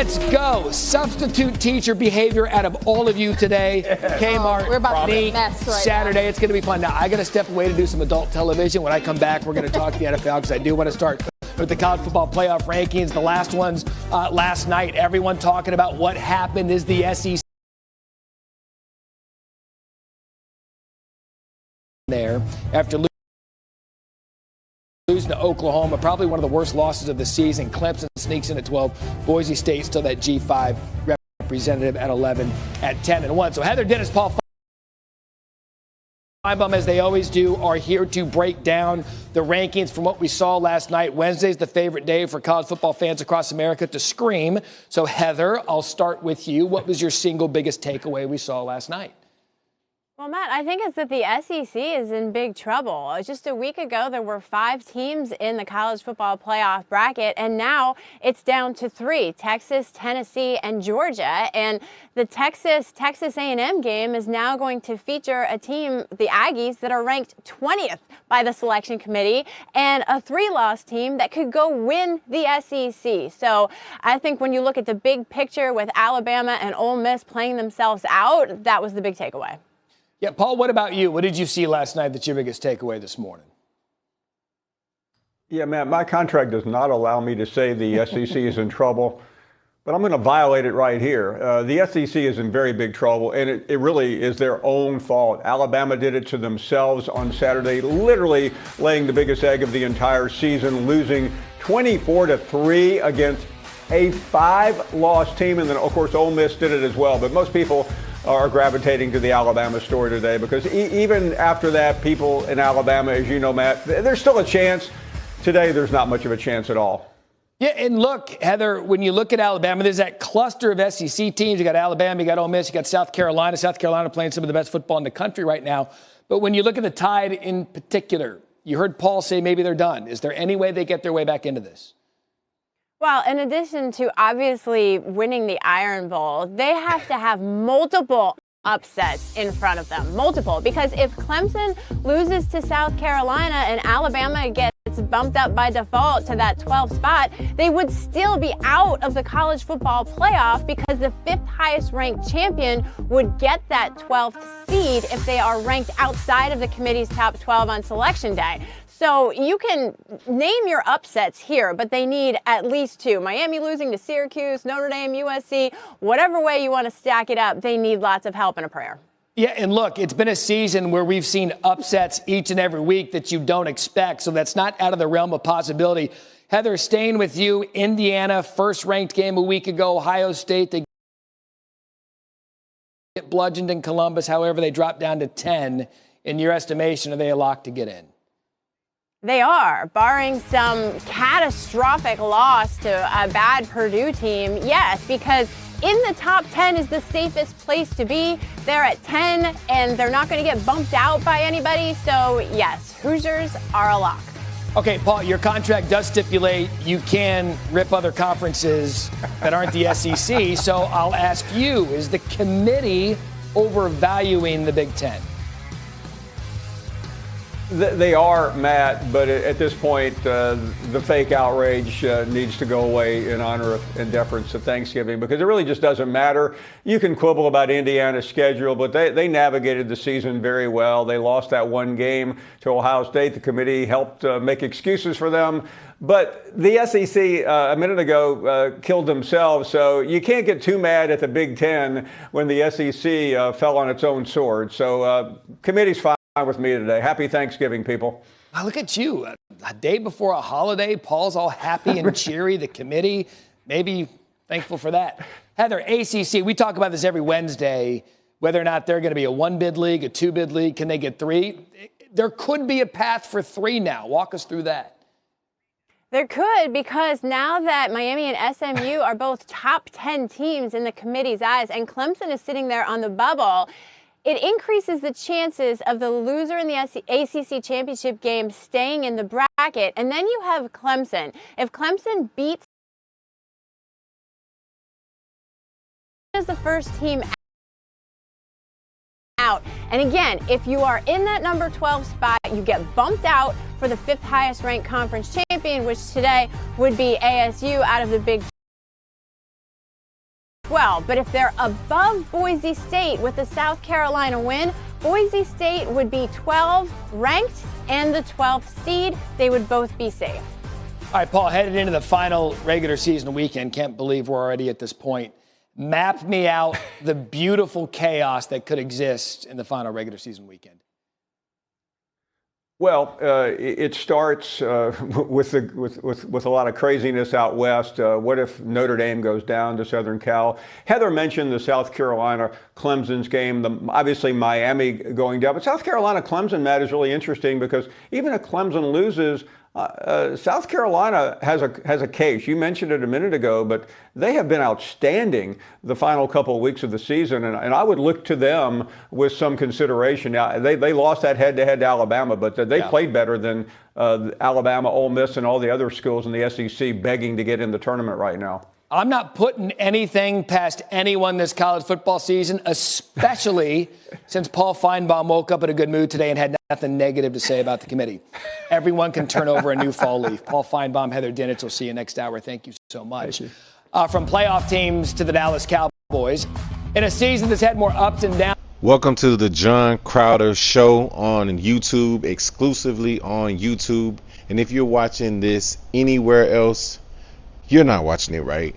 Let's go. Substitute teacher behavior out of all of you today. Kmart, we're about to me, be a mess right Saturday. now. It's going to be fun. Now, I got to step away to do some adult television. When I come back, we're going to talk to the NFL because I do want to start with the college football playoff rankings. The last ones last night, everyone talking about what happened is the SEC there after losing to Oklahoma, probably one of the worst losses of the season. Clemson sneaks in at 12. Boise State still that G5 representative at 11 at 10-1. So Heather Dennis, Paul Finebaum, as they always do, are here to break down the rankings from what we saw last night. Wednesday's the favorite day for college football fans across America to scream. So Heather, I'll start with you. What was your single biggest takeaway we saw last night? Well, Matt, I think it's that the SEC is in big trouble. Just a week ago, there were 5 teams in the college football playoff bracket, and now it's down to 3, Texas, Tennessee, and Georgia. And the Texas A&M game is now going to feature a team, the Aggies, that are ranked 20th by the selection committee, and a 3-loss team that could go win the SEC. So I think when you look at the big picture with Alabama and Ole Miss playing themselves out, that was the big takeaway. Yeah, Paul, what about you? What did you see last night that's your biggest takeaway this morning? Yeah, Matt, my contract does not allow me to say the SEC is in trouble, but I'm going to violate it right here. The SEC is in very big trouble, and it really is their own fault. Alabama did it to themselves on Saturday, literally laying the biggest egg of the entire season, losing 24-3 against a 5-loss team. And then, of course, Ole Miss did it as well. But most people are gravitating to the Alabama story today because even after that, people in Alabama, as you know, Matt, there's still a chance. Today, there's not much of a chance at all. Yeah, and look, Heather, when you look at Alabama, there's that cluster of SEC teams. You got Alabama, you got Ole Miss, you got South Carolina. South Carolina playing some of the best football in the country right now. But when you look at the Tide in particular, you heard Paul say maybe they're done. Is there any way they get their way back into this? Well, in addition to obviously winning the Iron Bowl, they have to have multiple upsets in front of them. Multiple. Because if Clemson loses to South Carolina and Alabama gets bumped up by default to that 12th spot, they would still be out of the college football playoff because the 5th highest ranked champion would get that 12th seed if they are ranked outside of the committee's top 12 on selection day. So you can name your upsets here, but they need at least 2. Miami losing to Syracuse, Notre Dame, USC, whatever way you want to stack it up, they need lots of help and a prayer. Yeah, and look, it's been a season where we've seen upsets each and every week that you don't expect, so that's not out of the realm of possibility. Heather, staying with you, Indiana, first-ranked game a week ago, Ohio State, they get bludgeoned in Columbus. However, they drop down to 10. In your estimation, are they a lock to get in? They are, barring some catastrophic loss to a bad Purdue team, yes, because in the top 10 is the safest place to be. They're at 10, and they're not going to get bumped out by anybody. So, yes, Hoosiers are a lock. Okay, Paul, your contract does stipulate you can rip other conferences that aren't the SEC. So I'll ask you, is the committee overvaluing the Big Ten? They are, Matt, but at this point, the fake outrage needs to go away in honor of and deference to Thanksgiving because it really just doesn't matter. You can quibble about Indiana's schedule, but they navigated the season very well. They lost that one game to Ohio State. The committee helped make excuses for them. But the SEC a minute ago killed themselves, so you can't get too mad at the Big Ten when the SEC fell on its own sword. So committee's fine with me today. Happy Thanksgiving, people. Wow, look at you. A day before a holiday, Paul's all happy and cheery. The committee, maybe thankful for that. Heather, ACC, we talk about this every Wednesday, whether or not they're going to be a 1-bid league, a 2-bid league. Can they get 3? There could be a path for 3 now. Walk us through that. There could, because now that Miami and SMU are both top 10 teams in the committee's eyes, and Clemson is sitting there on the bubble, it increases the chances of the loser in the ACC championship game staying in the bracket. And then you have Clemson. If Clemson beats the first team out. And again, if you are in that number 12 spot, you get bumped out for the 5th highest ranked conference champion, which today would be ASU out of the Big 12. But if they're above Boise State with a South Carolina win, Boise State would be 12 ranked and the 12th seed. They would both be safe. All right, Paul, headed into the final regular season weekend. Can't believe we're already at this point. Map me out the beautiful chaos that could exist in the final regular season weekend. Well, it starts with a lot of craziness out west. What if Notre Dame goes down to Southern Cal? Heather mentioned the South Carolina Clemson's game, obviously Miami going down. But South Carolina Clemson, Matt, is really interesting because even if Clemson loses, South Carolina has a case. You mentioned it a minute ago, but they have been outstanding the final couple of weeks of the season, and I would look to them with some consideration. Now, they lost that head-to-head to Alabama, but they played better than Alabama, Ole Miss, and all the other schools in the SEC begging to get in the tournament right now. I'm not putting anything past anyone this college football season, especially since Paul Feinbaum woke up in a good mood today and had nothing negative to say about the committee. Everyone can turn over a new fall leaf. Paul Feinbaum, Heather Dinitz, will see you next hour. Thank you so much. From playoff teams to the Dallas Cowboys, in a season that's had more ups and downs. Welcome to the John Crowder Show on YouTube, exclusively on YouTube. And if you're watching this anywhere else, you're not watching it right.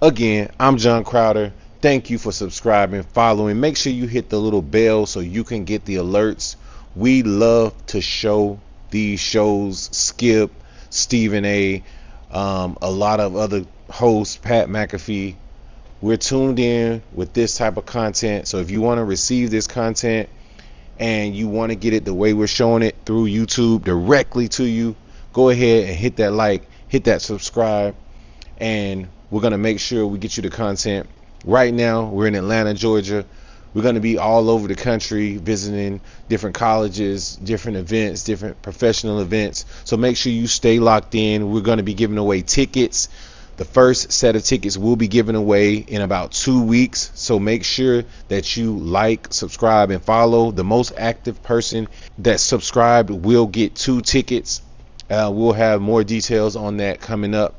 Again, I'm John Crowder. Thank you for subscribing, following. Make sure you hit the little bell so you can get the alerts. We love to show these shows. Skip, Stephen A., a lot of other hosts, Pat McAfee. We're tuned in with this type of content. So if you want to receive this content and you want to get it the way we're showing it through YouTube directly to you, go ahead and hit that like, hit that subscribe, and we're going to make sure we get you the content. Right now, we're in Atlanta, Georgia. We're going to be all over the country visiting different colleges, different events, different professional events. So make sure you stay locked in. We're going to be giving away tickets. The first set of tickets will be given away in about 2 weeks. So make sure that you like, subscribe, and follow. The most active person that subscribed will get 2 tickets. We'll have more details on that coming up.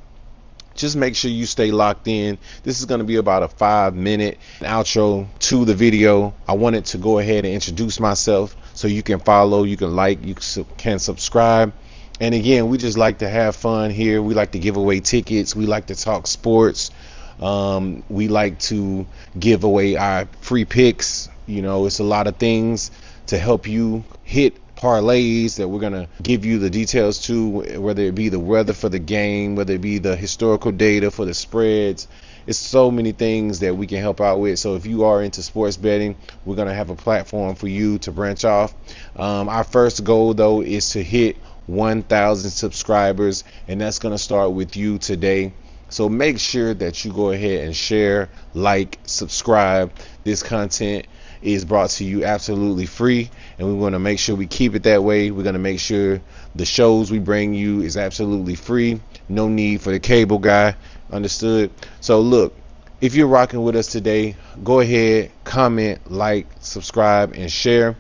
Just make sure you stay locked in. This is going to be about a 5-minute outro to the video. I wanted to go ahead and introduce myself so you can follow, you can like, you can subscribe. And again, we just like to have fun here. We like to give away tickets. We like to talk sports. We like to give away our free picks. You know, it's a lot of things to help you hit parlays that we're going to give you the details to, whether it be the weather for the game, whether it be the historical data for the spreads. It's so many things that we can help out with. So if you are into sports betting, we're going to have a platform for you to branch off. Our first goal, though, is to hit 1,000 subscribers, and that's going to start with you today. So make sure that you go ahead and share, like, subscribe. This content is brought to you absolutely free, and we want to make sure we keep it that way. We're going to make sure the shows we bring you is absolutely free. No need for the cable guy. Understood? So look, if you're rocking with us today, go ahead, comment, like, subscribe, and share.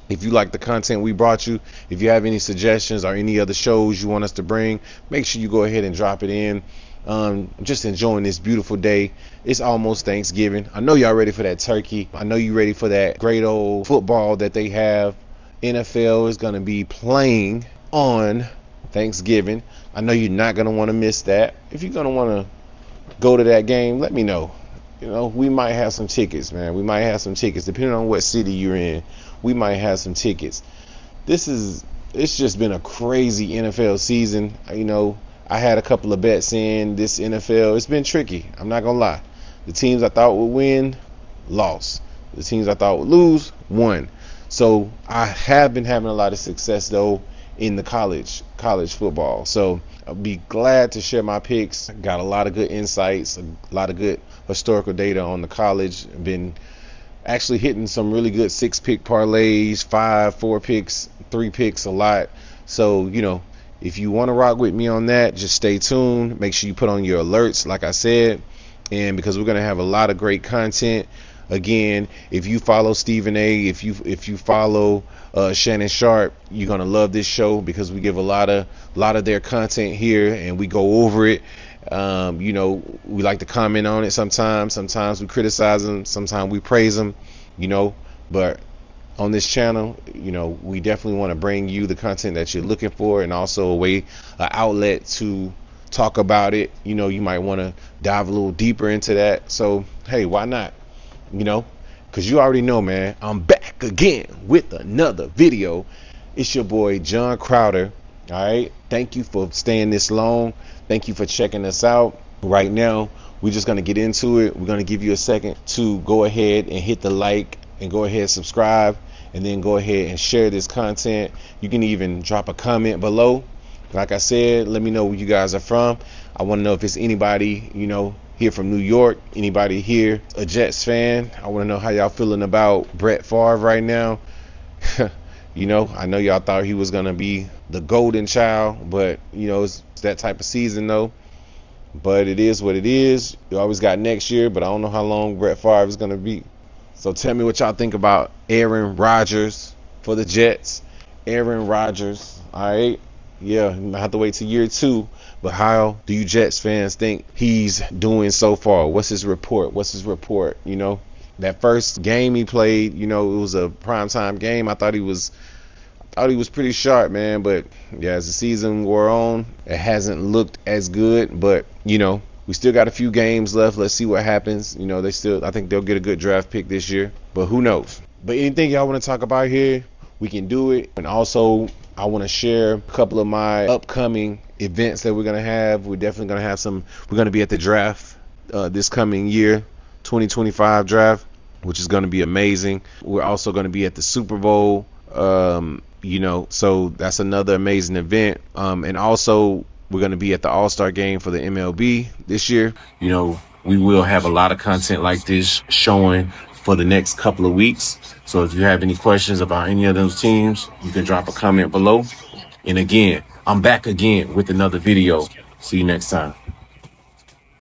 If you like the content we brought you, if you have any suggestions or any other shows you want us to bring, make sure you go ahead and drop it in. Just enjoying this beautiful day. It's almost Thanksgiving. I know y'all ready for that turkey. I know you ready for that great old football that they have. NFL is going to be playing on Thanksgiving. I know you're not going to want to miss that. If you're going to want to go to that game, let me know. You know, we might have some tickets, man. We might have some tickets depending on what city you're in. We might have some tickets. It's just been a crazy NFL season. You know, I had a couple of bets in this NFL. It's been tricky. I'm not going to lie. The teams I thought would win, lost. The teams I thought would lose, won. So I have been having a lot of success, though, in the college football. So I'll be glad to share my picks. Got a lot of good insights, a lot of good historical data on the college. I've been actually hitting some really good 6-pick parlays, 5, 4 picks, 3 picks, a lot. So, you know, if you want to rock with me on that, just stay tuned. Make sure you put on your alerts, like I said, and because we're going to have a lot of great content. Again, if you follow Stephen A., if you follow Shannon Sharp, you're going to love this show because we give a lot of their content here and we go over it. You know, we like to comment on it sometimes. Sometimes we criticize them. Sometimes we praise them. You know, but on this channel, you know, we definitely want to bring you the content that you're looking for, and also a way, an outlet to talk about it. You know, you might want to dive a little deeper into that. So, hey, why not? You know, because you already know, man, I'm back again with another video. It's your boy, John Crowder. All right. Thank you for staying this long. Thank you for checking us out. Right now, we're just going to get into it. We're going to give you a second to go ahead and hit the like, and go ahead and subscribe, and then go ahead and share this content. You can even drop a comment below. Like I said, let me know where you guys are from. I want to know if it's anybody, you know, here from New York, anybody here a Jets fan. I want to know how y'all feeling about Brett Favre right now. You know, I know y'all thought he was going to be the golden child, but, you know, it's that type of season, though. But it is what it is. You always got next year, but I don't know how long Brett Favre is going to be. So tell me what y'all think about Aaron Rodgers for the Jets. Aaron Rodgers, all right? Yeah, I have to wait till year 2. But how do you Jets fans think he's doing so far? What's his report? You know, that first game he played, you know, it was a primetime game. I thought he was pretty sharp, man. But yeah, as the season wore on, it hasn't looked as good. But, you know, we still got a few games left. Let's see what happens. You know, I think they'll get a good draft pick this year. But who knows? But anything y'all want to talk about here, we can do it. And also, I want to share a couple of my upcoming events that we're going to have. We're definitely going to have we're going to be at the draft this coming year, 2025 draft, which is going to be amazing. We're also going to be at the Super Bowl, you know, so that's another amazing event. And also, we're going to be at the All-Star game for the MLB this year. You know, we will have a lot of content like this showing for the next couple of weeks. So if you have any questions about any of those teams, you can drop a comment below. And again, I'm back again with another video. See you next time.